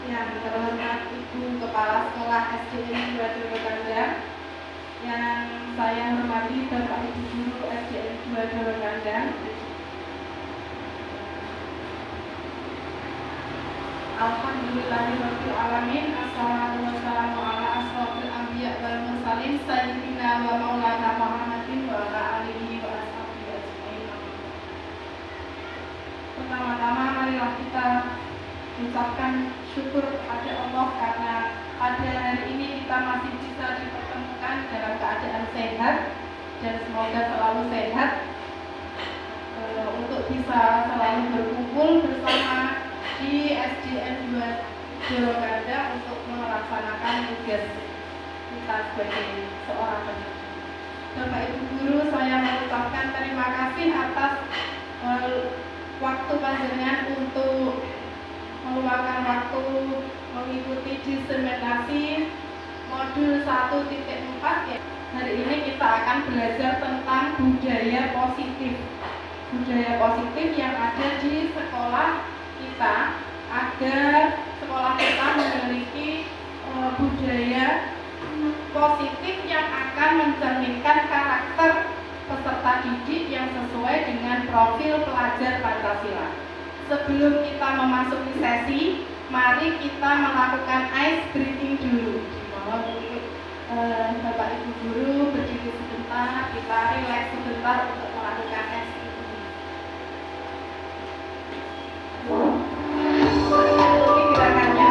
Yang terhormat Ibu Kepala Sekolah SDN 2 Dorokandang, yang saya hormati Bapak Ibu Guru SDN 2 Dorokandang. Alhamdulillahirabbil alamin. Assalamualaikum warahmatullahi wabarakatuh. Sayyidina wa maulana Muhammadin wa ala alihi wa ashabihi ajmain. Pertama-tama marilah kita ucapkan syukur kepada Allah karena pada hari ini kita masih bisa dipertemukan dalam keadaan sehat, dan semoga selalu sehat untuk bisa selalu berkumpul bersama di SDN 2 Dorokandang untuk melaksanakan tugas kita sebagai seorang pendidik. Bapak Ibu Guru, saya mengucapkan terima kasih atas waktu panjenengan untuk meluangkan waktu mengikuti diseminasi modul 1.4 ya. Hari ini kita akan belajar tentang budaya positif. Budaya positif yang ada di sekolah kita, agar sekolah kita memiliki budaya positif yang akan mencerminkan karakter peserta didik yang sesuai dengan profil pelajar Pancasila. Sebelum kita memasuki sesi, mari kita melakukan ice breathing dulu. Mohon untuk Bapak Ibu Guru berdiri sebentar, kita relax sebentar untuk melakukan ice breathing. Ini gerakannya.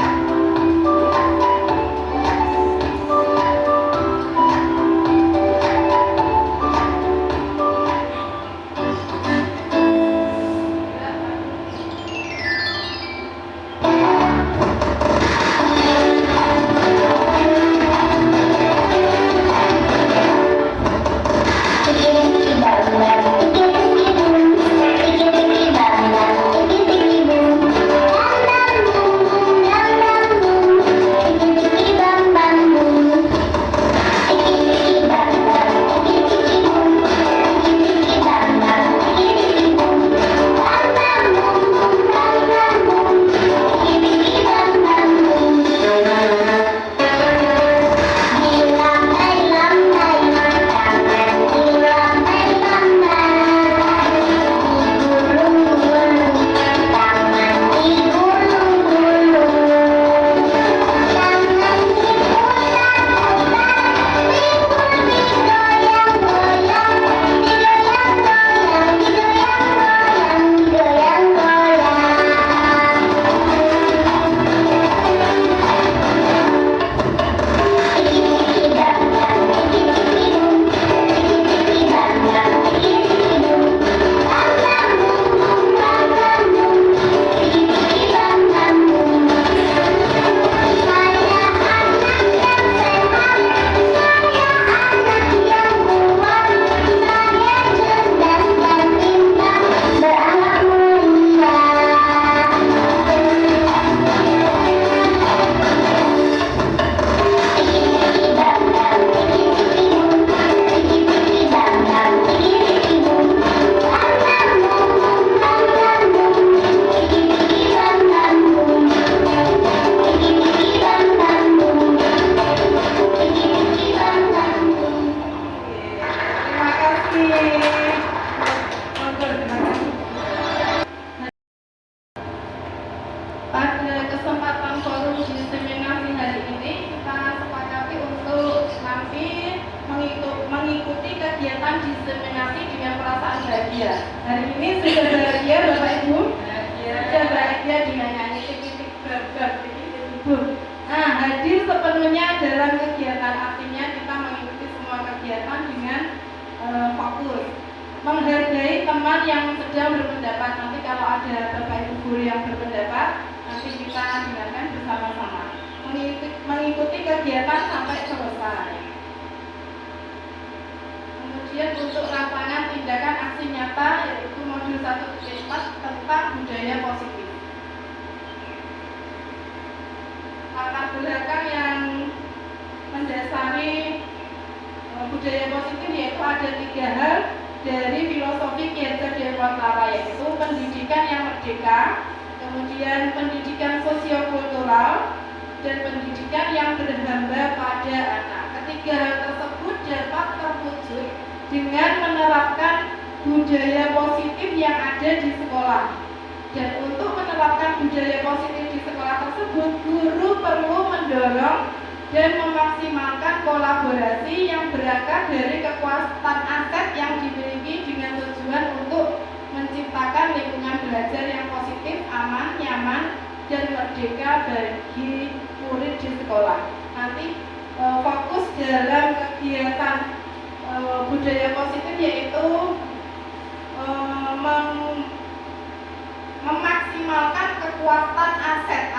Menghargai teman yang sedang berpendapat. Nanti kalau ada Bapak Ibu Guru yang berpendapat, nanti kita dengarkan bersama-sama. Mengikuti kegiatan sampai selesai. Kemudian untuk rancangan tindakan aksi nyata, yaitu modul 1.4 tentang budaya positif. Latar belakang yang mendasari budaya positif yaitu ada 3 hal dari filosofi Ki Dewantara, yaitu pendidikan yang merdeka, kemudian pendidikan sosiokultural, majikan yang berhamba pada anak. Ketiga hal tersebut dapat terwujud dengan menerapkan budaya positif yang ada di sekolah. Dan untuk menerapkan budaya positif di sekolah tersebut, guru perlu mendorong dan memaksimalkan kolaborasi yang berangkat dari kekuatan aset yang dimiliki dengan tujuan untuk menciptakan lingkungan belajar yang positif, aman, nyaman, dan merdeka bagi murid di sekolah. Nanti fokus dalam kegiatan budaya positif yaitu memaksimalkan kekuatan aset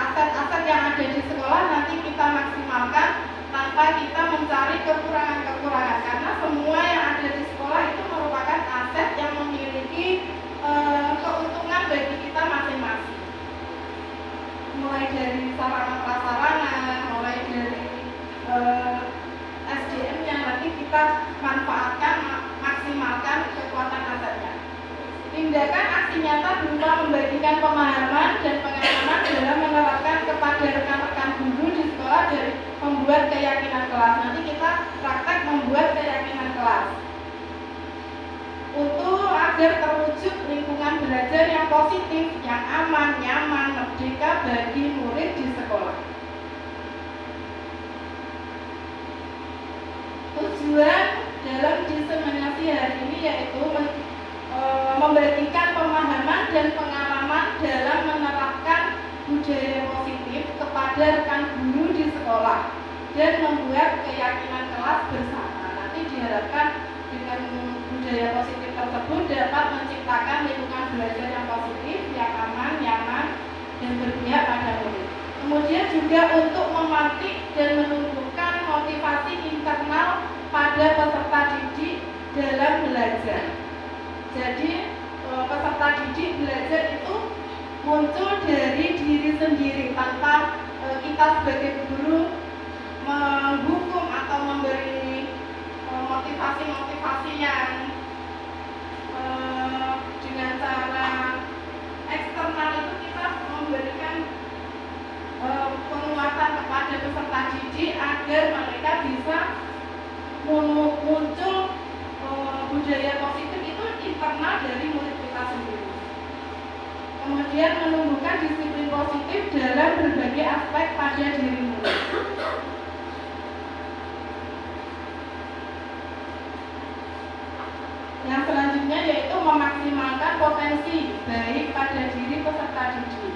yang ada di sekolah. Nanti kita maksimalkan tanpa kita mencari kekurangan-kekurangan, karena semua yang ada di sekolah itu merupakan aset yang memiliki keuntungan bagi kita masing-masing, mulai dari sarana prasarana, mulai dari SDM-nya. Nanti kita manfaatkan, maksimalkan kekuatan asetnya. Tindakan aksi nyata berupa membagikan pemahaman dan pengalaman dalam menerapkan kepada rekan-rekan guru di sekolah dari membuat keyakinan kelas. Nanti kita praktek membuat keyakinan kelas untuk agar terwujud lingkungan belajar yang positif, yang aman, nyaman, merdeka bagi murid di sekolah. Tujuan dalam diseminasi hari ini yaitu membagikan pemahaman dan pengalaman dalam menerapkan budaya positif kepada rekan guru di sekolah dan membuat keyakinan kelas bersama. Nanti diharapkan dengan budaya positif tersebut dapat menciptakan lingkungan belajar yang positif, yang aman, nyaman, dan berpihak pada murid. Kemudian juga untuk memantik dan menumbuhkan motivasi internal pada peserta didik dalam belajar. Jadi peserta didik belajar itu muncul dari diri sendiri tanpa kita sebagai guru menghukum atau memberi motivasi-motivasi yang dengan cara eksternal. Itu kita memberikan penguatan kepada peserta didik agar mereka bisa muncul budaya positif itu internal dari murid kita sendiri. Kemudian menumbuhkan disiplin positif dalam berbagai aspek pada diri murid. Yang selanjutnya yaitu memaksimalkan potensi baik pada diri peserta didik.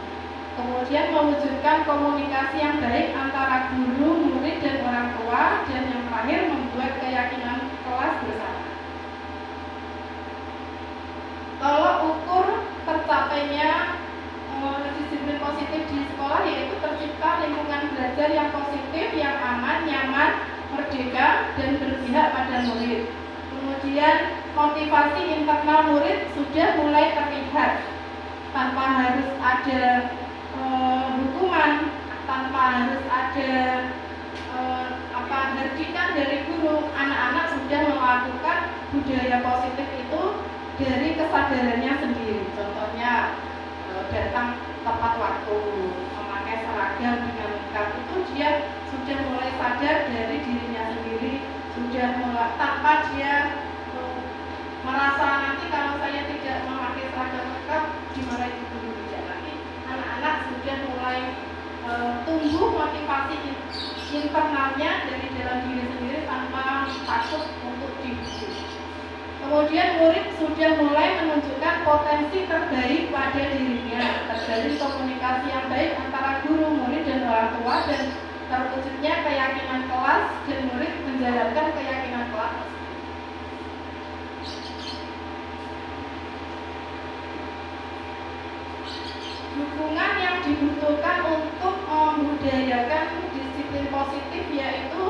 Kemudian mewujudkan komunikasi yang baik antara guru, murid, dan orang tua. Dan yang terakhir membuat keyakinan kelas bersama. Kalau ukur tercapainya disiplin positif di sekolah yaitu tercipta lingkungan belajar yang positif, yang aman, nyaman, merdeka, dan berpihak pada murid. Kemudian motivasi internal murid sudah mulai terlihat tanpa harus ada hukuman, tanpa harus ada hardikan dari guru. Anak-anak sudah melakukan budaya positif itu dari kesadarannya sendiri. Contohnya datang tepat waktu, memakai seragam dengan lengkap, itu dia sudah mulai sadar dari dirinya sendiri, sudah mulai tanpa dia merasa nanti kalau saya tidak memakai seragam lengkap dimarahi guru. Tidak, nanti anak-anak sudah mulai tumbuh motivasi internalnya dari dalam diri sendiri tanpa takut untuk dihukum. Kemudian murid sudah mulai menunjukkan potensi terbaik pada dirinya, terjalin komunikasi yang baik antara guru, murid, dan orang tua, dan terwujudnya keyakinan kelas dan murid menjalankan keyakinan kelas. Dukungan yang dibutuhkan untuk membudayakan disiplin positif yaitu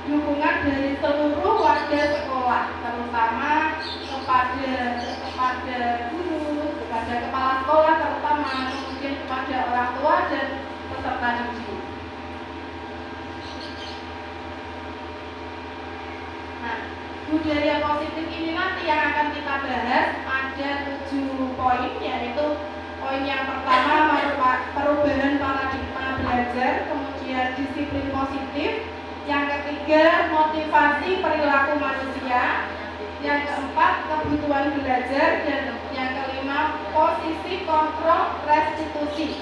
dukungan dari seluruh warga sekolah, terutama kepada guru, kepada kepala sekolah terutama, kemudian kepada orang tua dan peserta didik. Nah, budaya positif ini nanti yang akan kita bahas ada 7 poin, yaitu poin yang pertama merupakan perubahan paradigma belajar, kemudian disiplin positif ketiga, motivasi perilaku manusia. Yang keempat, kebutuhan belajar. Dan yang kelima, posisi kontrol restitusi.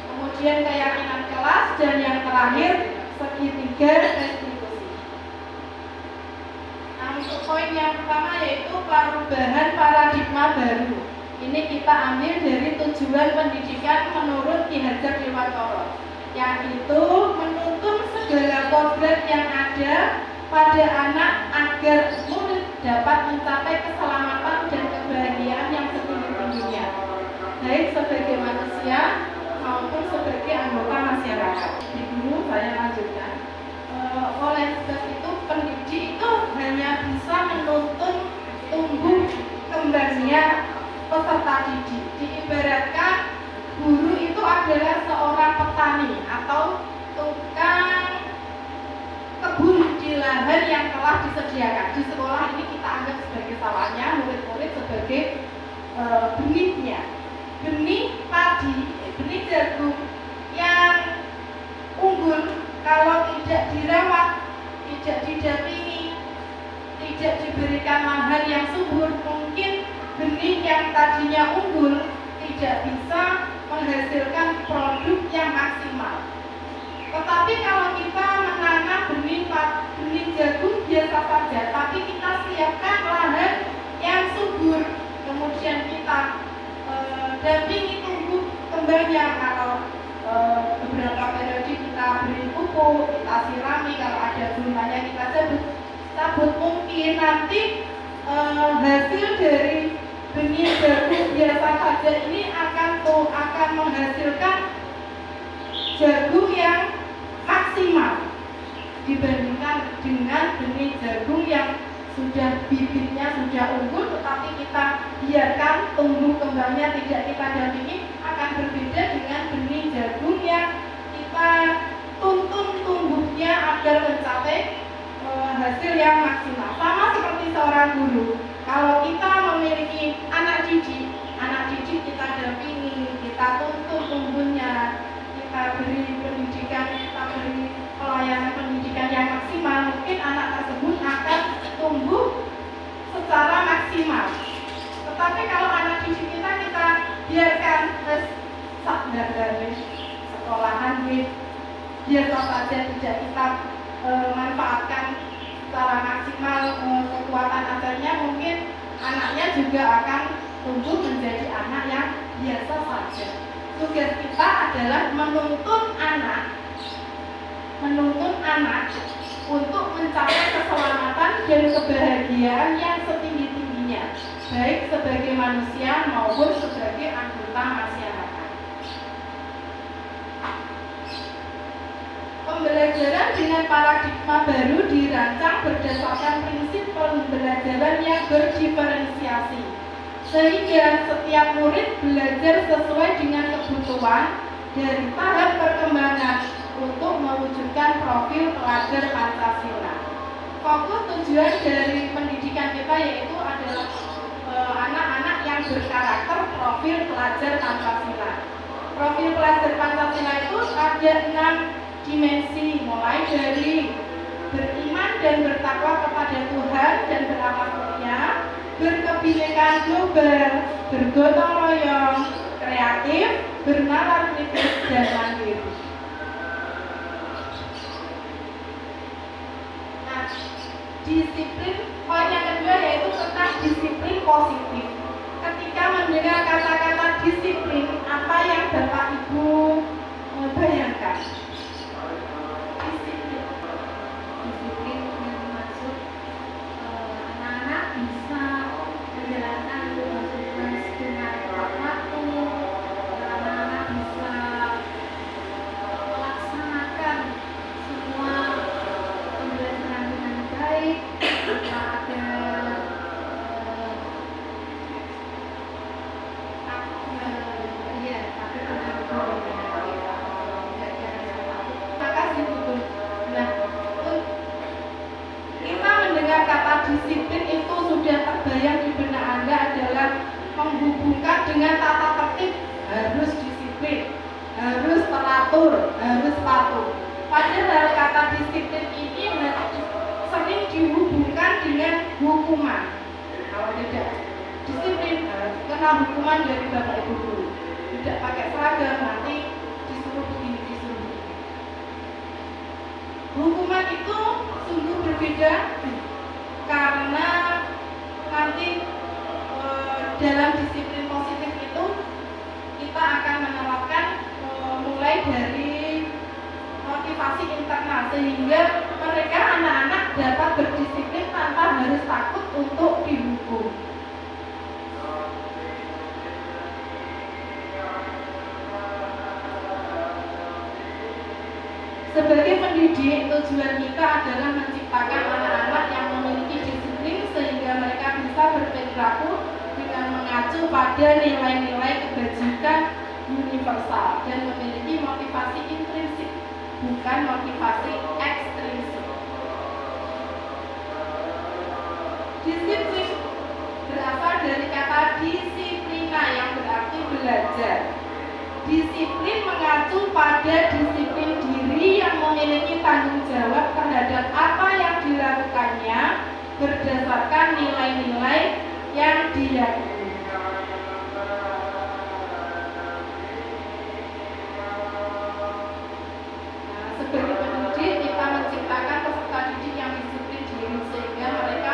Kemudian keyakinan kelas, dan yang terakhir segitiga restitusi. Nah, untuk poin yang pertama yaitu perubahan paradigma baru. Ini kita ambil dari tujuan pendidikan menurut Ki Hajar Dewantara, yaitu menuntun segala kodrat yang ada pada anak agar murid dapat mencapai keselamatan dan kebahagiaan yang setinggi-tingginya, baik sebagai manusia maupun sebagai anggota masyarakat. Di dulu saya lanjutkan. Oleh sebab itu, pendidik itu hanya bisa menuntun tumbuh kembangnya peserta didik. Diibaratkan guru itu adalah seorang petani atau tukang kebun di lahan yang telah disediakan. Di sekolah ini kita anggap sebagai sawahnya, murid-murid sebagai benihnya. Benih padi, benih jagung yang unggul kalau tidak dirawat, tidak didampingi, tidak diberikan lahan yang subur, mungkin benih yang tadinya unggul tidak bisa menghasilkan produk yang maksimal. Tetapi kalau kita menanam benih jagung biasa saja, tapi kita siapkan lahan yang subur, kemudian kita dampingi tumbuh kembangnya. Kalau beberapa periode kita beri pupuk, kita sirami, kalau ada gulmanya kita cabut, mungkin nanti hasil dari benih jagung biasa saja ini akan menghasilkan jagung yang maksimal dibandingkan dengan benih jagung yang sudah bibitnya sudah unggul, tetapi kita biarkan tumbuh kembangnya tidak kita dampingi, akan berbeda dengan benih jagung yang kita tuntun tumbuhnya agar mencapai hasil yang maksimal. Sama seperti seorang guru, kalau kita memiliki anak didik kita dampingi, kita tuntun tumbuhnya, kita beri pendidikan, kita beri pelayanan pendidikan yang maksimal, mungkin anak tersebut akan tumbuh secara maksimal. Tetapi kalau anak didik kita biarkan dari sekolahan biasa saja, tidak kita manfaatkan secara maksimal kekuatan asalnya, mungkin anaknya juga akan tumbuh menjadi anak yang biasa saja. Tugas kita adalah menuntun anak untuk mencapai keselamatan dan kebahagiaan yang setinggi-tingginya, baik sebagai manusia maupun sebagai anggota masyarakat. Pembelajaran dengan paradigma baru dirancang berdasarkan prinsip pembelajaran yang berdiferensiasi, sehingga setiap murid belajar sesuai dengan kebutuhan dari tahap perkembangan untuk mewujudkan profil pelajar Pancasila. Fokus tujuan dari pendidikan kita yaitu adalah anak-anak yang berkarakter profil pelajar Pancasila. Profil pelajar Pancasila itu ada 6 dimensi, mulai dari beriman dan bertakwa kepada Tuhan dan beramal mulia, berkebinekaan global, bergotong royong, kreatif, bernalar kritis, dan mandiri. Nah, disiplin, poin yang kedua yaitu tentang disiplin positif. Ketika mendengar kata-kata disiplin, apa yang Bapak Ibu bayangkan? Disiplin yang maksud anak-anak bisa menjalankan tugas dengan tepat waktu, anak-anak bisa melaksanakan semua pembelajaran dengan baik tanpa ada kata disiplin itu sudah terbayang di benak Anda adalah menghubungkan dengan tata tertib, harus disiplin, harus teratur, harus patuh. Padahal kata disiplin ini hukuman. Kalau tidak disiplin, kena hukuman dari bapak ibu guru. Tidak pakai seragam, nanti disuruh begini, disuruh begini. Hukuman itu sungguh berbeda karena nanti dalam disiplin positif itu kita akan menerapkan mulai dari motivasi internal sehingga mereka anak-anak dapat berdisiplin tanpa harus takut untuk dihukum. Sebagai pendidik, tujuan kita adalah menciptakan anak-anak yang memiliki disiplin sehingga mereka bisa berperilaku dengan mengacu pada nilai-nilai kebajikan universal dan memiliki motivasi intrinsik, bukan motivasi ekstrinsik. Disiplin berasal dari kata disiplina yang berarti belajar. Disiplin mengacu pada disiplin diri yang memiliki tanggung jawab terhadap apa yang dilakukannya berdasarkan nilai-nilai yang diyakini. Sebagai pendidik, kita menciptakan peserta didik yang disiplin diri sehingga mereka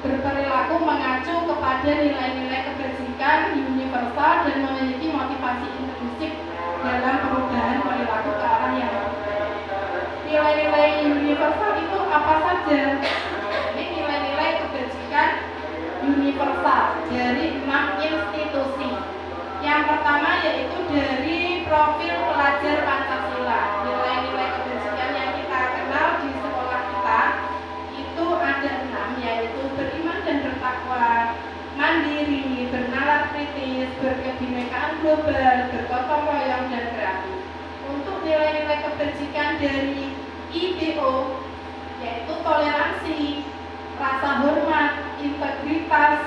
berperilaku mengacu kepada nilai-nilai kebajikan universal dan memiliki motivasi intrinsik dalam perubahan perilaku ke arah yang lebih baik. Nilai-nilai universal itu apa saja? Ini nilai-nilai kebajikan universal dari 6 institusi. Yang pertama yaitu dari profil pelajar Pancasila. Nilai-nilai kebajikan yang kita kenal di sekolah kita itu ada 6, yaitu beriman dan bertakwa, mandiri, bernalar kritis, berkebinekaan global, bergotong royong, dan kreatif. Untuk nilai-nilai kebajikan dari IDO yaitu toleransi, rasa hormat, integritas,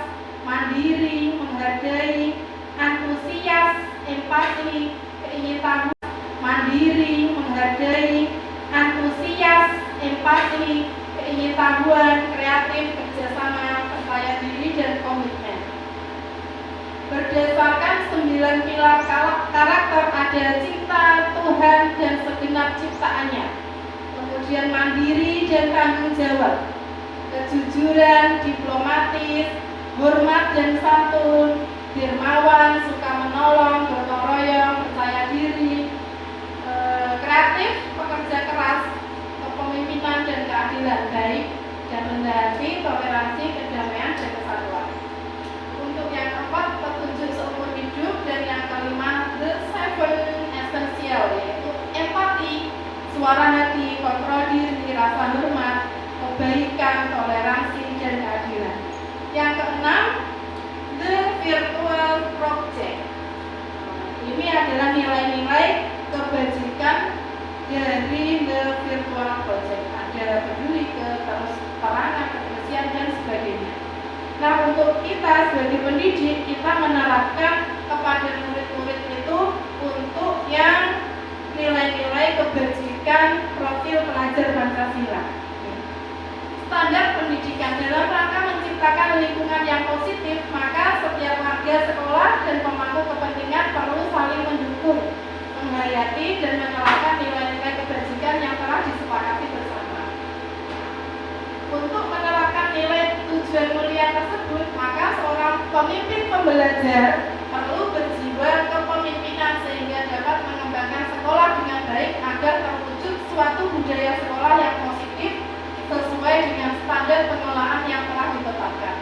mandiri, menghargai, antusias, empati, keingin mandiri, menghargai, antusias, empati, keingin-tahuan, kreatif, kerjasama, percaya diri, dan komitmen. Berdasarkan 9 pilar karakter ada cinta, Tuhan, dan segenap ciptaannya. Kemudian mandiri dan tanggung jawab, kejujuran, diplomatis, hormat dan santun, dermawan, suka menolong, gotong royong, percaya diri, kreatif, pekerja keras, kepemimpinan dan keadilan baik, dan rendah hati, toleransi, kedamaian, dan kesatuan. Untuk yang keempat, petunjuk seumur hidup, dan yang kelima, the 7 essential, yaitu empati, suara hati, kontrol diri, rasa hormat, kebaikan, toleransi, dan keadilan. Yang keenam, the virtual project. Ini adalah nilai-nilai kebajikan dari the virtual project. Ada peduli, keterangan, kebersihan, dan sebagainya. Nah, untuk kita sebagai pendidik, kita menerapkan kepada murid-murid itu untuk yang nilai-nilai kebajikan profil pelajar Pancasila. Standar pendidikan dalam rangka menciptakan lingkungan yang positif, maka setiap warga sekolah dan pemangku kepentingan perlu saling mendukung, menghayati, dan menerapkan nilai-nilai kebajikan yang telah disepakati bersama. Untuk menerapkan nilai tujuan mulia tersebut, maka seorang pemimpin pembelajar perlu berjiwa kepemimpinan sehingga dapat mengembangkan sekolah dengan baik agar terwujud suatu budaya sekolah yang positif sesuai dengan standar pengelolaan yang telah ditetapkan.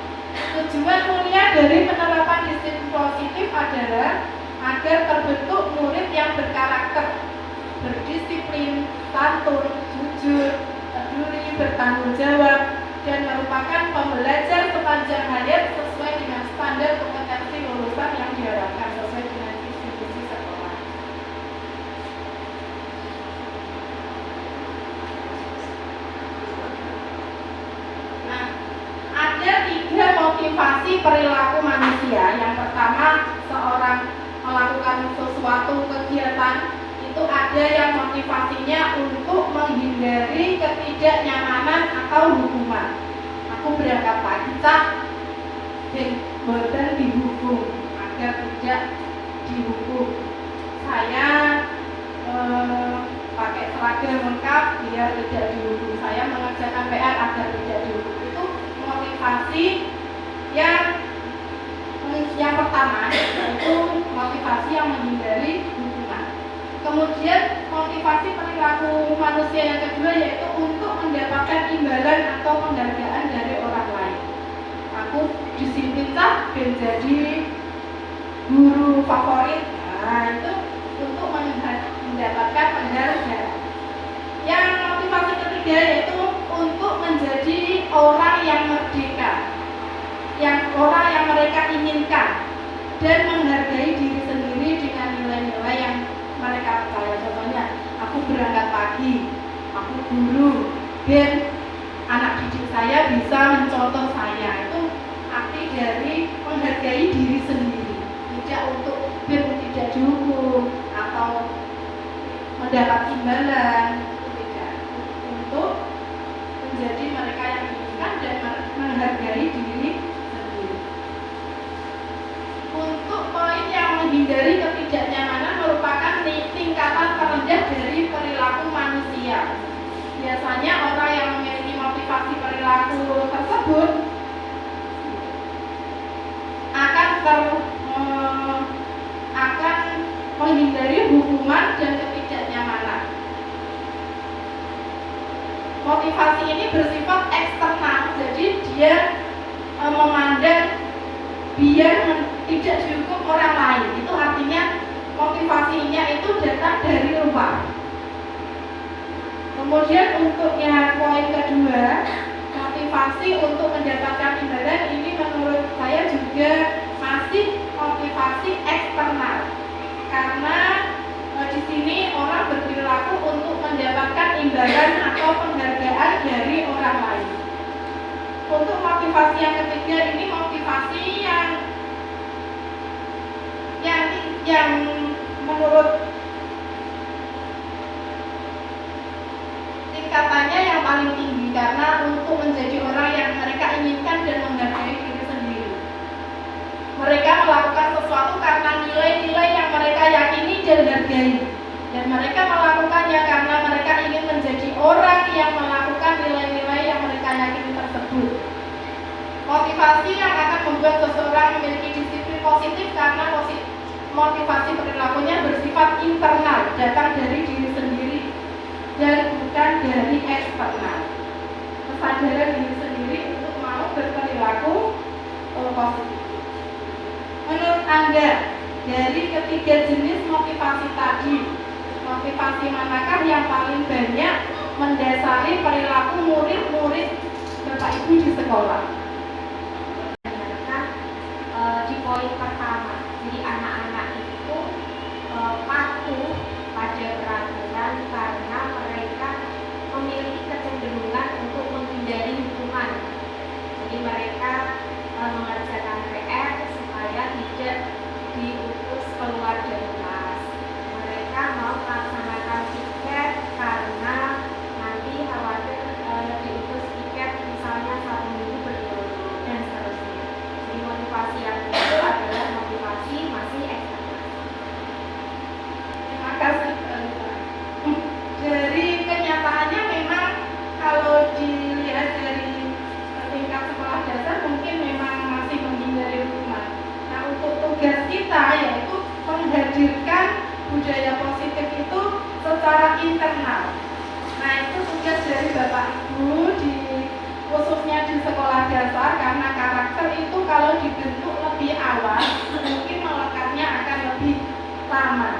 Tujuan mulia dari penerapan disiplin positif adalah agar terbentuk murid yang berkarakter, berdisiplin, santun, jujur, peduli, bertanggung jawab, dan merupakan pembelajar sepanjang hayat sesuai dengan standar kompetensi lulusan yang diharapkan sesuai dengan institusi sekolah. Nah, ada 3 motivasi perilaku manusia. Yang pertama, seorang melakukan sesuatu kegiatan itu ada yang motivasinya untuk menghindari ketidaknyamanan atau hukuman. aku berangkat pagi Cak, dan boten dihukum agar tidak dihukum. Saya pakai seragam lengkap biar tidak dihukum. Saya mengerjakan PR agar tidak dihukum. Itu motivasi yang pertama, yaitu motivasi yang menghindari hukuman. Kemudian motivasi perilaku manusia yang kedua yaitu untuk mendapatkan imbalan atau penghargaan dari orang lain. Aku disiplin tak dan jadi guru favorit. Nah, itu untuk mendapatkan penghargaan. Yang motivasi ketiga yaitu untuk menjadi orang yang merdeka, orang yang mereka inginkan, dan menghargai diri sendiri dengan nilai-nilai yang mereka percaya. Contohnya, aku berangkat pagi, aku guru, dan anak didik saya bisa mencontoh saya. Itu arti dari menghargai diri sendiri, tidak untuk tidak dihukum atau mendapat imbalan, tidak, untuk menjadi mereka yang diinginkan dan menghargai diri sendiri. Untuk poin yang menghindari ketidaknyamanan merupakan tingkatan terendah dari perilaku manusia. Biasanya orang yang memiliki motivasi perilaku tersebut akan menghindari hukuman dan ketidaknyamanan. Motivasi ini bersifat eksternal, jadi dia memandang biar tidak dihukum orang lain. Itu artinya motivasinya itu datang dari luar. Kemudian untuk yang poin kedua, motivasi untuk mendapatkan imbalan ini menurut saya juga masih motivasi eksternal, karena di sini orang berperilaku untuk mendapatkan imbalan atau penghargaan dari orang lain. Untuk motivasi yang ketiga ini motivasi yang menurut tingkatannya yang paling tinggi, karena untuk menjadi orang yang mereka inginkan dan menghargai diri sendiri. Mereka melakukan sesuatu karena nilai-nilai yang mereka yakini dan hargai, dan mereka melakukannya karena mereka ingin menjadi orang yang melakukan nilai-nilai yang mereka yakini tersebut. Motivasi yang akan membuat seseorang memiliki disiplin positif karena motivasi perilakunya bersifat internal, datang dari diri sendiri dan bukan dari eksternal. Kesadaran diri sendiri untuk mau berperilaku positif. Menurut Anda, dari ketiga jenis motivasi tadi, motivasi manakah yang paling banyak mendasari perilaku murid-murid Bapak Ibu di sekolah? Di poin pertama, jadi anak-anak itu patuh pada peraturan karena mereka memiliki kecenderungan untuk menghindari hukuman. Jadi mereka mengerjakan PR supaya tidak diutus keluar dari kelas. Mereka mau melaksanakan tiket karena nanti khawatir diutus tiket misalnya 1 minggu berturut-turut dan seterusnya. Jadi motivasi yang itu adalah motivasi masih eksternal. Terima kasih. Dari kenyataannya memang kalau dilihat dari tingkat sekolah dasar mungkin memang masih menghindari hukuman. Nah, untuk tugas kita yaitu menghadirkan budaya positif itu secara internal. Nah, itu tugas dari Bapak Ibu khususnya di sekolah dasar, karena karakter itu kalau dibentuk lebih awal mungkin melekatnya akan lebih lama.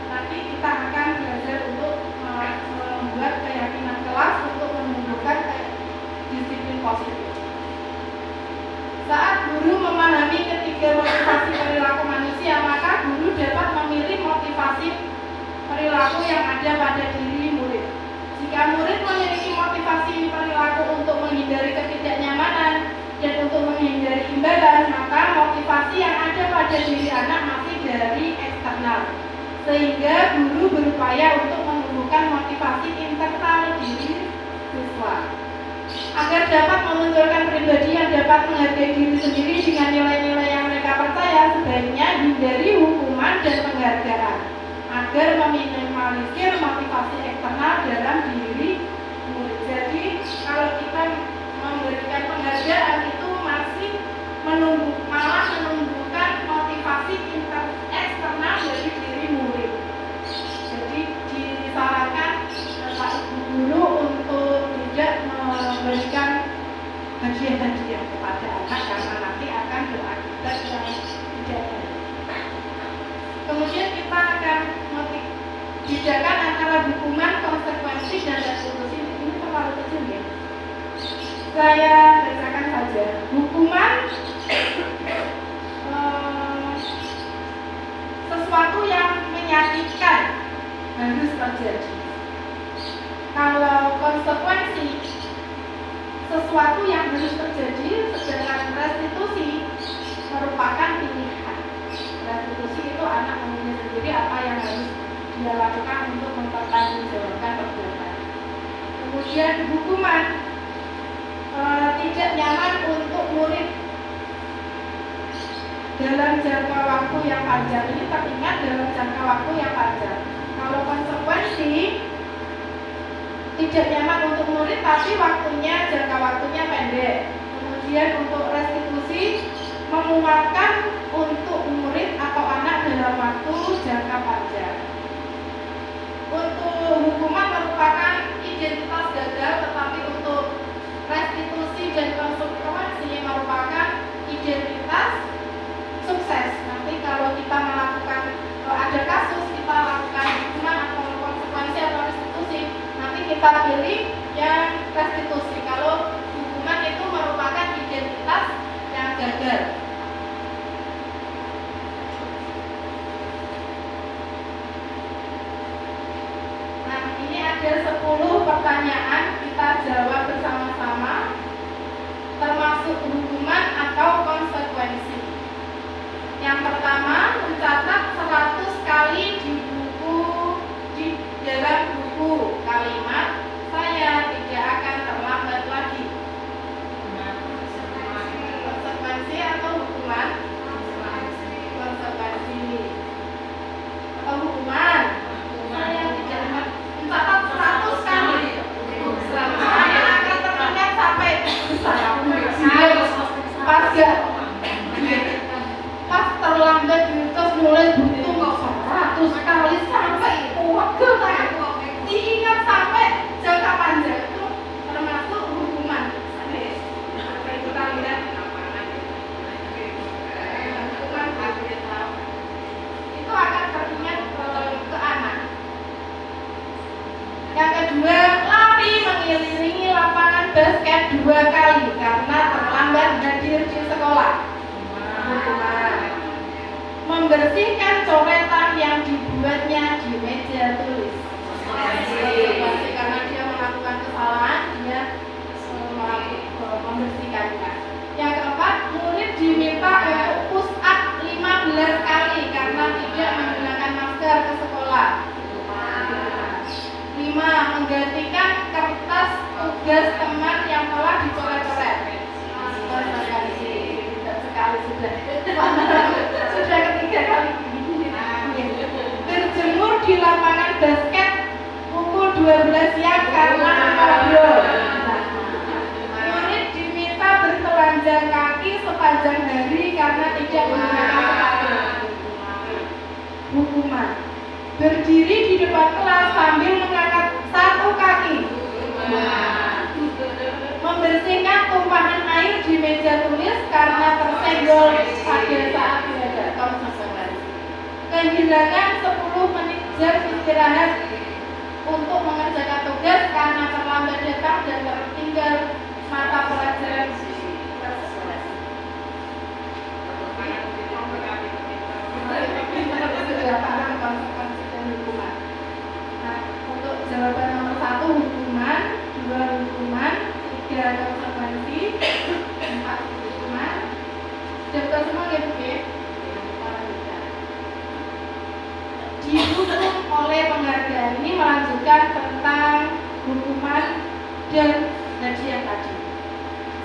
Nanti kita akan belajar untuk membuat keyakinan kelas untuk menumbuhkan disiplin positif. Saat guru memahami ketiga motivasi perilaku manusia, maka guru dapat memilih motivasi perilaku yang ada pada diri murid. Jika murid memiliki motivasi perilaku untuk menghindari ketidaknyamanan dan untuk menghindari imbalan, maka motivasi yang ada pada diri anak masih dari eksternal, sehingga guru berupaya untuk menumbuhkan motivasi internal diri siswa agar dapat dapat menghargai diri sendiri dengan nilai-nilai yang mereka percaya, sebaiknya hindari hukuman dan penghargaan agar meminimalisir motivasi eksternal dalam diri murid. Jadi kalau kita memberikan penghargaan itu masih malah menumbuhkan motivasi eksternal dari diri murid. Jadi disarankan Pak Ibu Guru untuk tidak memberikan hadiah-hadiah kepada anak karena nanti akan berakibat yang tidak baik. Kemudian kita akan bedakan antara hukuman, konsekuensi, dan restitusi. Ini terlalu kecil ya. Saya bacakan saja. Hukuman sesuatu yang menyakitkan harus terjadi. Kalau konsekuensi sesuatu yang harus terjadi, sedangkan restitusi merupakan pilihan. Restitusi itu anak memilih sendiri apa yang harus dia lakukan untuk mempertanggungjawabkan perbuatan. Kemudian hukuman tidak nyaman untuk murid dalam jangka waktu yang panjang. Ini teringat dalam jangka waktu yang panjang. Kalau konsekuensi tidak nyaman untuk murid tapi jangka waktunya pendek. Kemudian untuk restitusi memuaskan untuk murid atau anak dalam waktu jangka panjang. Untuk hukuman merupakan identitas gagal, tetapi untuk restitusi dan konsekuensi merupakan identitas sukses. Nanti kalau kita melakukan ada kasus kita lakukan hukuman atau konsekuensi atau restitusi, nanti kita pilih yang restitusi. Kalau hukuman itu merupakan identitas yang gagal. Nah, ini ada 10 pertanyaan, kita jawab bersama-sama, termasuk hukuman atau konsekuensi. Yang pertama, mencatat 100 kali di dalam buku kalimat saya tidak akan terlambat lagi. Konsekuensi atau hukuman? Konsekuensi atau hukuman? Saya tidak akan mencatat 100 kali. Saya akan teringat sampai pas terlambat terus mulai butuh 100 kali sampai waktu diingat sampai jangka panjang itu termasuk hukuman. Kita lihat hukuman itu akan teringat ke anak. Yang kedua, lari mengelilingi lapangan basket 2 kali karena terlambat hadir di sekolah. Membersihkan coretan yang dibuatnya di meja tulis. Karena dia melakukan kesalahan, dia membersihkannya. Yang keempat, murid diminta untuk push up 15 kali karena tidak menggunakan masker ke sekolah. 5. Menggantikan kertas tugas teman yang telah dicoret-coret. Sekali sudah ketiga kali. Berjemur di lapangan basket pukul 12 siang karena ngobrol. Murid diminta bertelanjang kaki sepanjang hari karena tidak menggunakan sepatu. Hukuman, berdiri di depan kelas sambil mengangkat satu kaki. Membersihkan tumpahan air di meja tulis karena tersenggol pada saat belajar. Kehilangan 10 menit jam istirahat untuk mengerjakan tugas karena terlambat datang dan tertinggal mata pelajaran tersebut. Sudah paham konsekuensi dan hukuman. Nah, untuk jawaban nomor 1 hukuman, 2 hukuman, 3 konsekuensi, 4 hukuman. Sudah semua ya Bu ya? Didukung oleh penghargaan ini melanjutkan tentang hukuman dan hadiah tadi.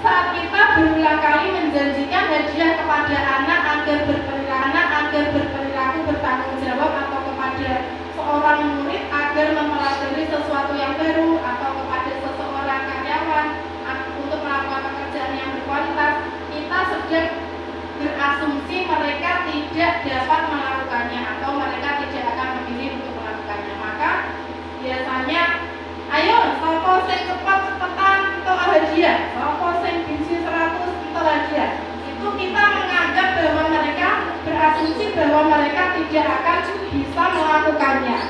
saat kita berulang kali menjanjikan hadiah kepada anak agar berperilaku bertanggung jawab, atau kepada seorang murid agar mempelajari sesuatu yang baru, atau kepada seseorang karyawan untuk melakukan pekerjaan yang berkualitas, kita sedang berasumsi mereka tidak dapat melakukannya atau mereka tidak akan memilih untuk melakukannya. Maka biasanya, ayo sopo sing cepat-cepatan untuk hadiah, sopo sing biji 100 untuk hadiah. Itu kita menganggap bahwa mereka berasumsi bahwa mereka tidak akan bisa melakukannya.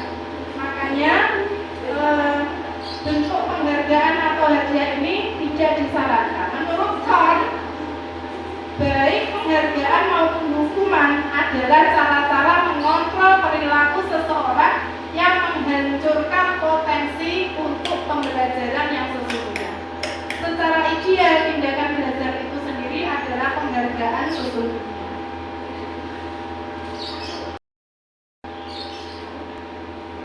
Makanya bentuk penghargaan atau hadiah ini tidak disarankan. Menurut Kohn, baik penghargaan maupun hukuman adalah cara-cara mengontrol perilaku seseorang yang menghancurkan potensi untuk pembelajaran yang sesungguhnya. Secara ideal, tindakan belajar itu sendiri adalah penghargaan sesungguhnya.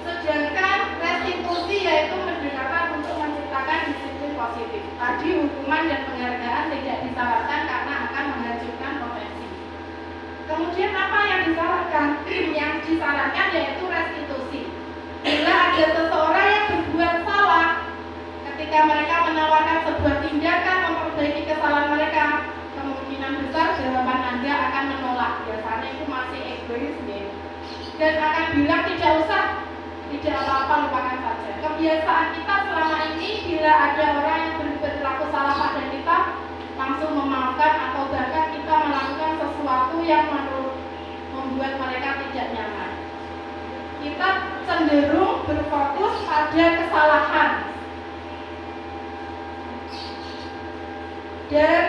Sedangkan restitusi yaitu pendekatan untuk menciptakan disiplin positif. Tadi hukuman dan penghargaan tidak disarankan karena akan menghancurkan potensi. Kemudian apa yang disarankan? Yang disarankan yaitu restitusi. Bila ada seseorang yang berbuat salah, ketika mereka menawarkan sebuah tindakan memperbaiki kesalahan mereka, kemungkinan besar jawaban Anda akan menolak. Biasanya itu masih egois ya. Dan akan bilang tidak usah, tidak apa-apa, lupakan saja. Kebiasaan kita selama ini, bila ada orang yang berlaku salah pada kita, langsung memaafkan, atau bahkan kita melakukan sesuatu yang membuat mereka tidak nyaman. Kita cenderung berfokus pada kesalahan dan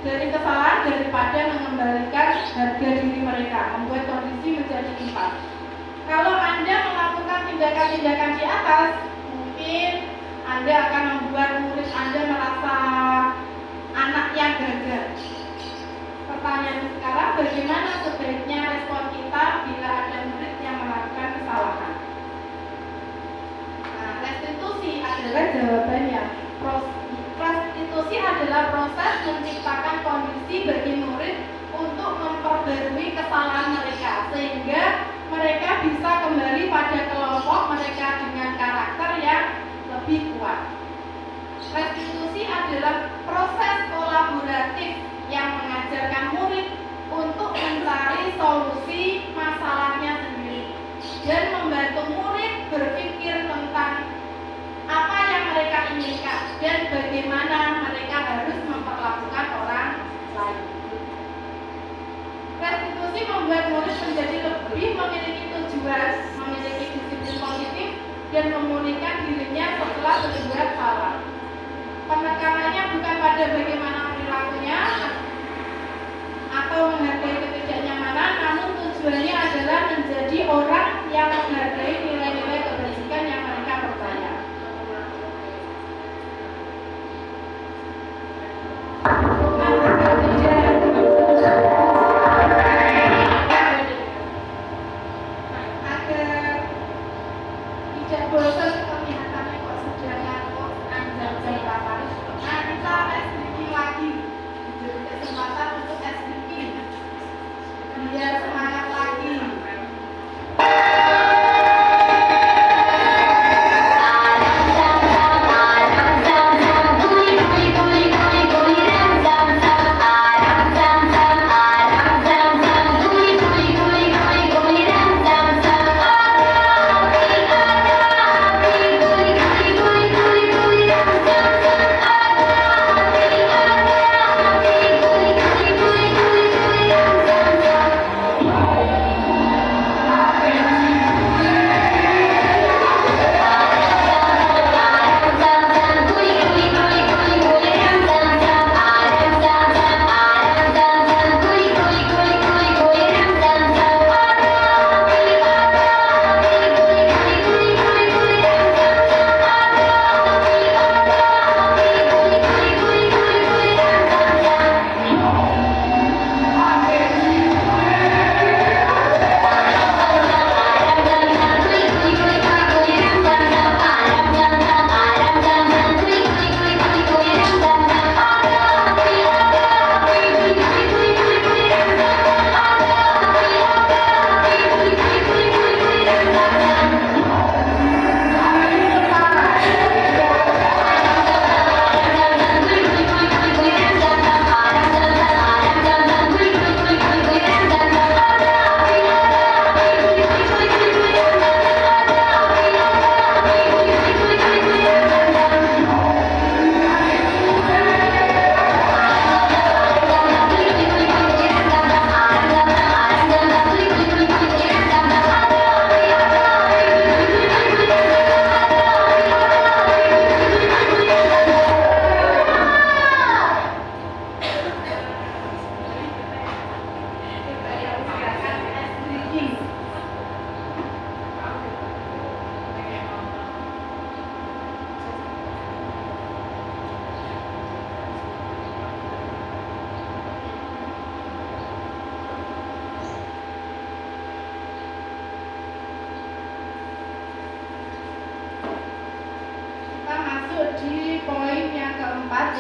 dari kesalahan daripada mengembalikan harga diri mereka, membuat kondisi menjadi impas. Kalau Anda melakukan tindakan-tindakan di atas, mungkin Anda akan membuat murid Anda merasa anak yang gagal. Pertanyaan sekarang, bagaimana sebaiknya respon kita bila ada murid yang melakukan kesalahan? Nah, restitusi adalah jawabannya. Restitusi adalah proses menciptakan kondisi bagi murid untuk memperbarui kesalahan mereka, sehingga mereka bisa kembali pada kelompok mereka dengan karakter yang lebih kuat. Restitusi adalah proses kolaboratif yang mengajarkan murid untuk mencari solusi masalahnya sendiri dan membantu murid berpikir tentang apa yang mereka inginkan dan bagaimana mereka harus memperlakukan orang lain. Restitusi membuat murid menjadi lebih memiliki tujuan, memiliki disiplin positif, dan memulihkan dirinya setelah berbuat salah. Penekanannya bukan pada bagaimana perilakunya atau menghargai ketidaknyamanan, namun tujuannya adalah menjadi orang yang menghargai nilai-nilai kebajikan yang mereka percaya. Biar semangat lagi.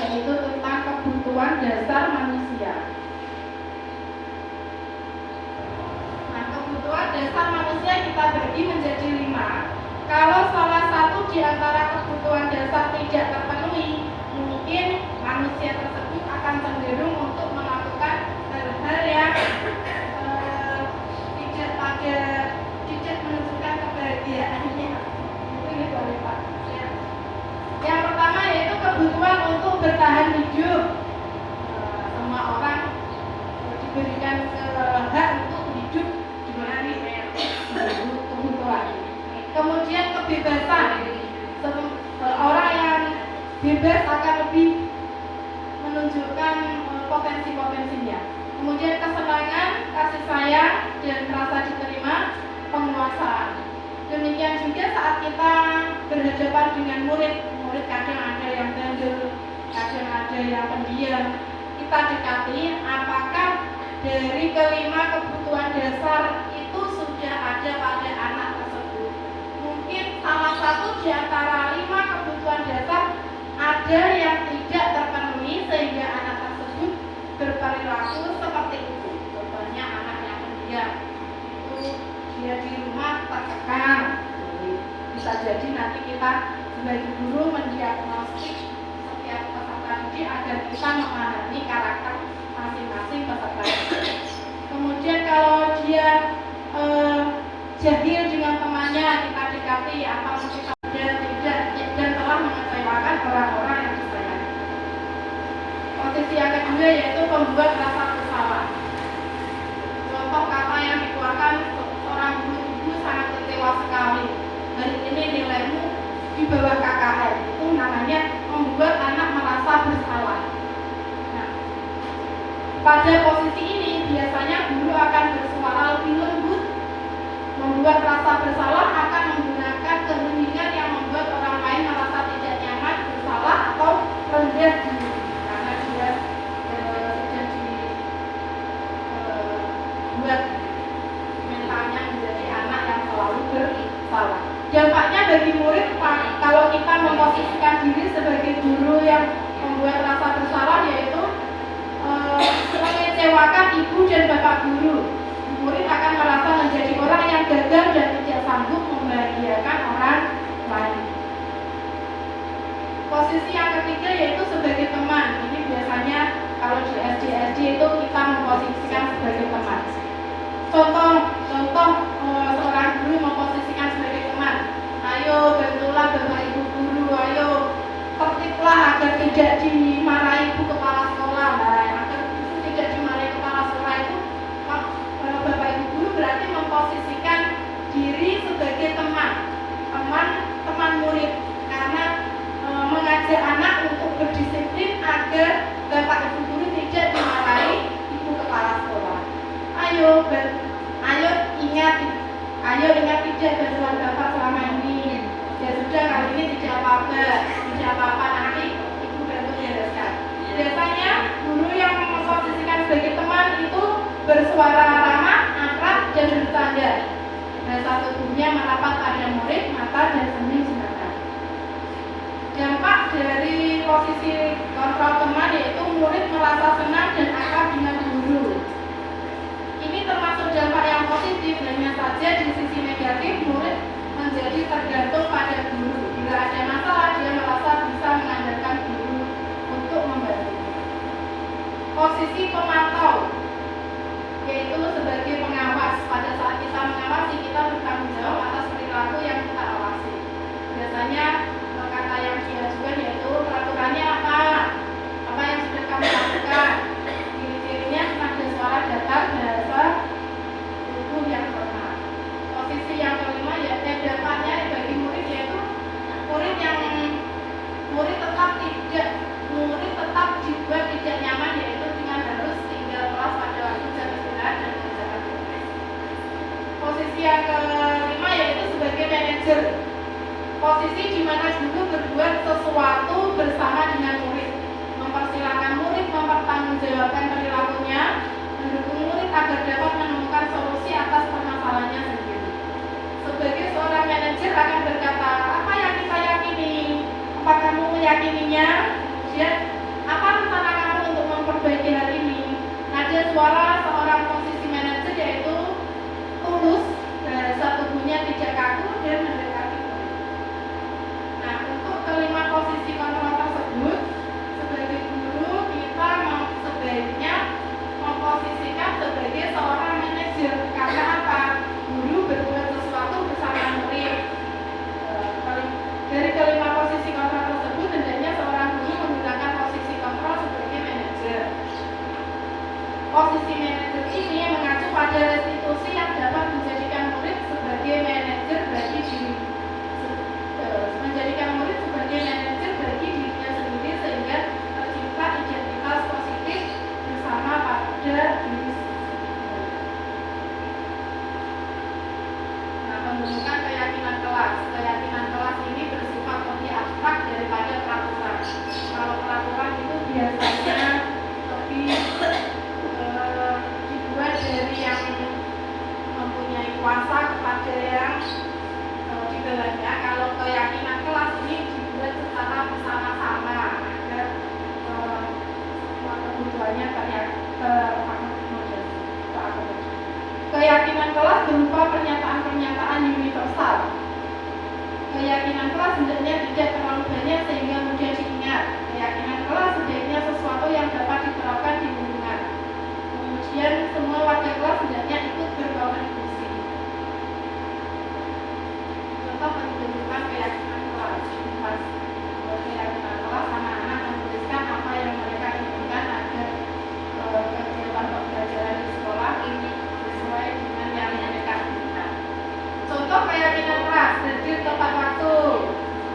yaitu tentang kebutuhan dasar manusia. Nah, kebutuhan dasar manusia kita bagi menjadi 5. Kalau salah satu di antara kebutuhan dasar tidak terpenuhi, mungkin manusia tersebut akan cenderung untuk melakukan hal-hal yang tidak menunjukkan kebahagiaannya. Ini boleh Pak. Yang pertama yaitu kebutuhan untuk bertahan hidup. Semua orang diberikan hak untuk hidup di mana nih kebutuhan. Kemudian kebebasan. Orang yang bebas akan lebih menunjukkan potensi-potensinya. Kemudian kesenangan, kasih sayang, dan rasa diterima, penguasaan. Demikian juga saat kita berhadapan dengan murid kadang ada yang bandel, kadang ada yang pendiam. Kita dekati apakah dari kelima kebutuhan dasar itu sudah ada pada anak tersebut. Mungkin salah satu di antara 5 kebutuhan dasar ada yang tidak terpenuhi sehingga anak tersebut berperilaku seperti itu. Contohnya anak yang pendiam, itu dia di rumah terkekang. Bisa jadi nanti kita sebagai guru mendiagnostik setiap peserta didik agar kita memahami karakter masing-masing peserta didik. Kemudian kalau dia jahil dengan temannya, kita dekati apa mungkin dia tidak dan telah mengecewakan orang-orang yang disayangi. Posisi yang kedua yaitu membuat rasa bersalah. Contoh kata yang dikeluarkan seorang guru ibu sangat kecewa sekali. Hari ini nilaimu di bawah KKN, itu namanya membuat anak merasa bersalah. Nah, pada posisi ini biasanya guru akan bersuara lebih lembut. Membuat rasa bersalah akan menggunakan keheningan yang membuat orang lain merasa tidak nyaman, bersalah atau rendah diri karena dia sudah dibuat mentalnya menjadi anak yang selalu bersalah. Dampaknya bagi murid, kalau kita memposisikan diri sebagai guru yang membuat rasa bersalah, yaitu mengecewakan ibu dan bapak guru, murid akan merasa menjadi orang yang gagal dan tidak sanggup membahagiakan orang lain. Posisi yang ketiga yaitu sebagai teman. Ini biasanya kalau di SD itu kita memposisikan sebagai teman. Contoh seorang guru memposisikan sebagai teman. Ayo bantulah bapak ibu guru, ayo tertiblah agar tidak dimarahi ibu kepala sekolah. Nah, agar tidak dimarahi kepala sekolah itu bapak ibu guru berarti memposisikan diri sebagai teman murid, karena mengajak anak untuk berdisiplin agar bapak ibu guru tidak dimarahi ibu kepala sekolah. Ayo ingat tidak bantuan bapak selama ini. Ya sudah, kali ini tidak apa-apa, nanti ibu bantu bereskan. Biasanya guru yang memposisikan sebagai teman itu bersuara ramah, akrab, dan bercanda. Bahasa tubuhnya merapat pada murid, mata dan senyum senada. Dampak dari posisi kontrol teman yaitu murid merasa senang dan akrab dengan guru. Ini termasuk dampak yang positif, hanya saja di sisi negatif murid menjadi tergantung pada guru. Bila ada masalah, dia merasa bisa mengandalkan guru untuk membantu. Posisi pemantau yaitu sebagai pengawas. Pada saat kita mengawasi, kita bertanggung jawab atas perilaku yang kita awasi. Biasanya kata yang diajukan yaitu peraturannya apa yang sudah kami lakukan. Ciri-cirinya nada suara datar, bahasa tubuh yang formal. Posisi yang kelima yaitu dampaknya bagi murid yaitu murid tetap dibuat tidak nyaman, yaitu dengan harus tinggal kelas pada waktu jam istirahat dan mengerjakan tugas. Posisi yang kelima yaitu sebagai manajer. Posisi di mana guru berbuat sesuatu bersama dengan murid, mempersilahkan murid mempertanggungjawabkan perilakunya, mendukung murid agar dapat menemukan solusi atas permasalahannya sendiri. Sebagai seorang manajer akan berkata, apa yang kita yakini? Apa kamu meyakininya? Kemudian keyakinan kelas ini dibuat secara bersama-sama agar semua kebutuhannya terakomodir. Keyakinan kelas berupa pernyataan-pernyataan universal. Keyakinan kelas hendaknya tidak terlalu banyak sehingga mudah diingat. Keyakinan kelas sebaiknya sesuatu yang dapat diterapkan di lingkungan. Kemudian semua warga kelas hendaknya ikut berkontribusi. Contoh penunjukan keyakinan kelas. Pas keyakinan kelas, anak-anak menuliskan apa yang mereka inginkan agar kegiatan pembelajaran di sekolah ini sesuai dengan yang mereka inginkan. Contoh keyakinan kelas, hadir tepat waktu,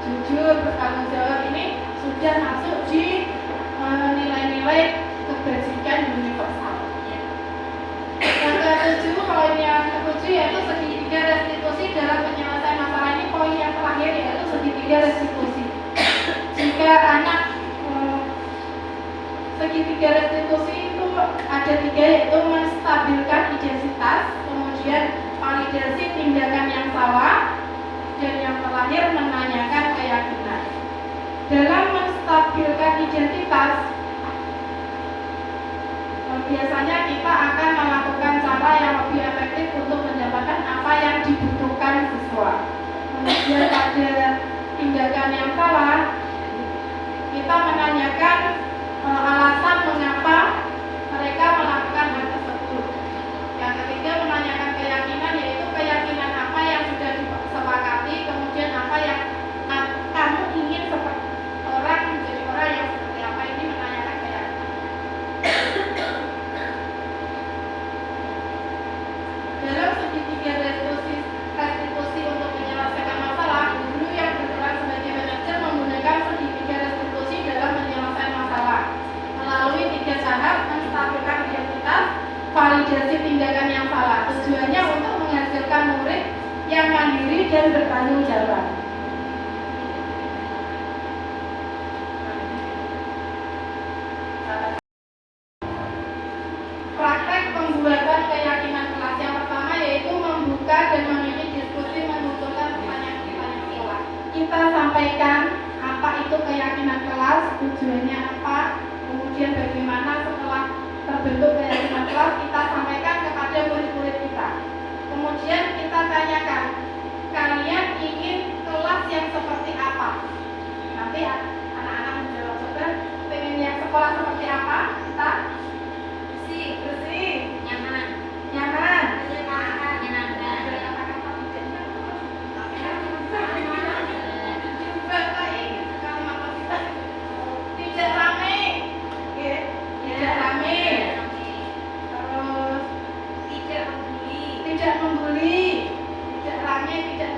jujur, bertanggung jawab, ini sudah masuk di nilai-nilai kebajikan universal. Yang ketujuh, poin yang ketujuh yaitu segitiga restitusi dalam penyelesaian masalah. Ini poin yang terakhir yaitu segitiga restitusi. Jika anak segitiga restitusi itu ada tiga, yaitu menstabilkan identitas, kemudian validasi tindakan yang salah, dan yang terakhir menanyakan keyakinan. Dalam menstabilkan identitas, biasanya kita akan melakukan cara yang lebih efektif untuk mendapatkan apa yang dibutuhkan siswa. Kemudian pada tindakan yang salah, kita menanyakan alasan mengapa mereka melakukan hal tersebut. Yang ketiga, menanyakan keyakinan, yaitu keyakinan apa yang sudah disepakati, kemudian apa yang kamu ingin seperti orang menjadi orang yang seperti apa. Ini menanyakan keyakinan. Dalam segitiga restitusi untuk menyelesaikan masalah, guru yang berperan sebagai manajer menggunakan segitiga restitusi dalam menyelesaikan masalah melalui tiga tahap: menstabilkan identitas, validasi tindakan yang salah. Tujuannya untuk menghasilkan murid yang mandiri dan bertanggung jawab. Praktek pembuatan keyakinan kelas yang pertama yaitu membuka dan memimpin diskusi mengumpulkan pertanyaan-pertanyaan sekolah. Kita sampaikan apa itu keyakinan kelas, tujuannya apa, kemudian bagaimana setelah terbentuk keyakinan kelas kita sampaikan kepada murid-murid kita. Kemudian kita tanyakan, kalian ingin kelas yang seperti apa? Nanti anak-anak menjawab, saudara pengen yang sekolah seperti apa? Kita bersih, nyaman, menyenangkan, tidak rame, tidak rame, terus tidak membuli, tidak rame, tidak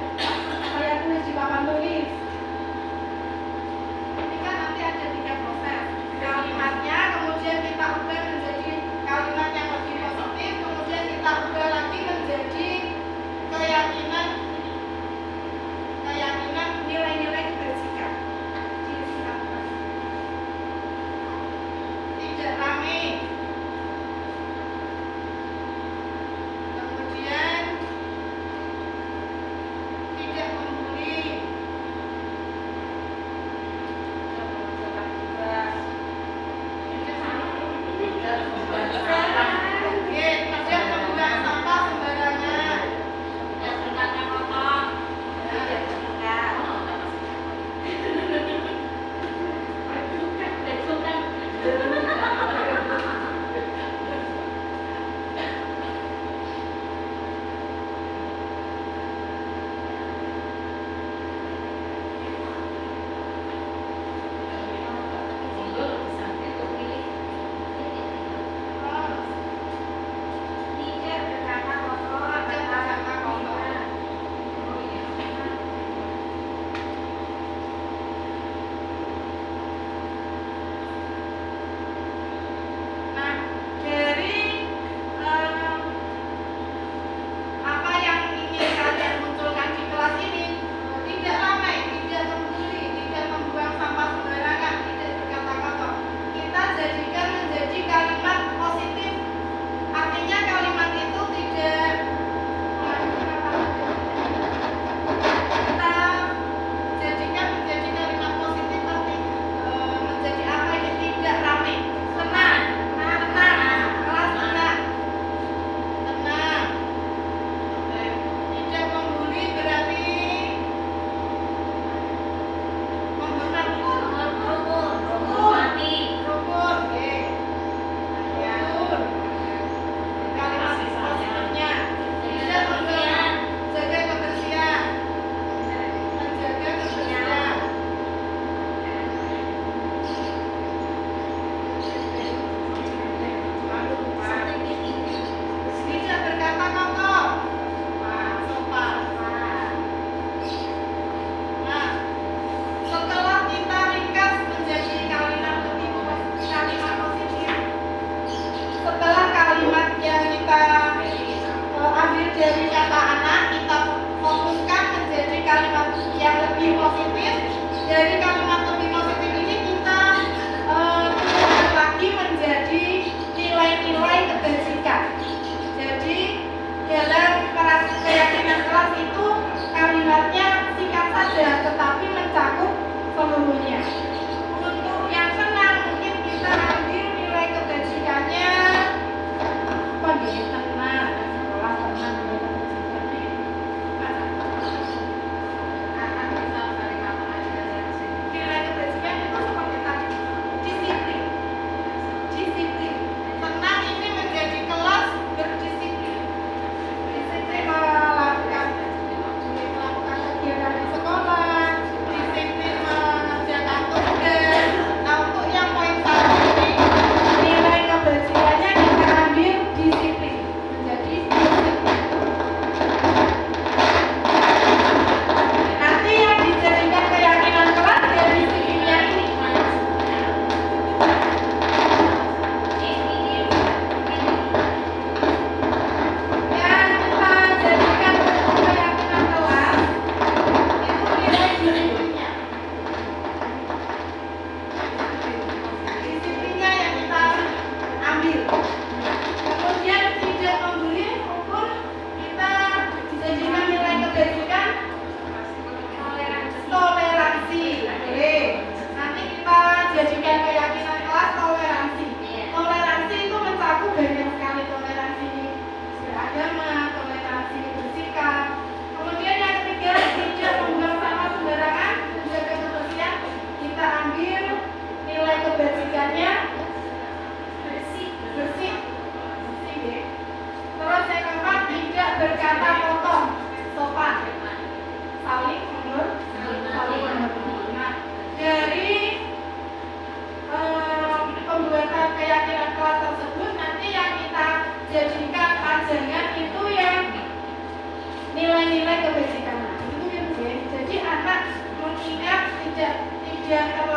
Kemudian kalau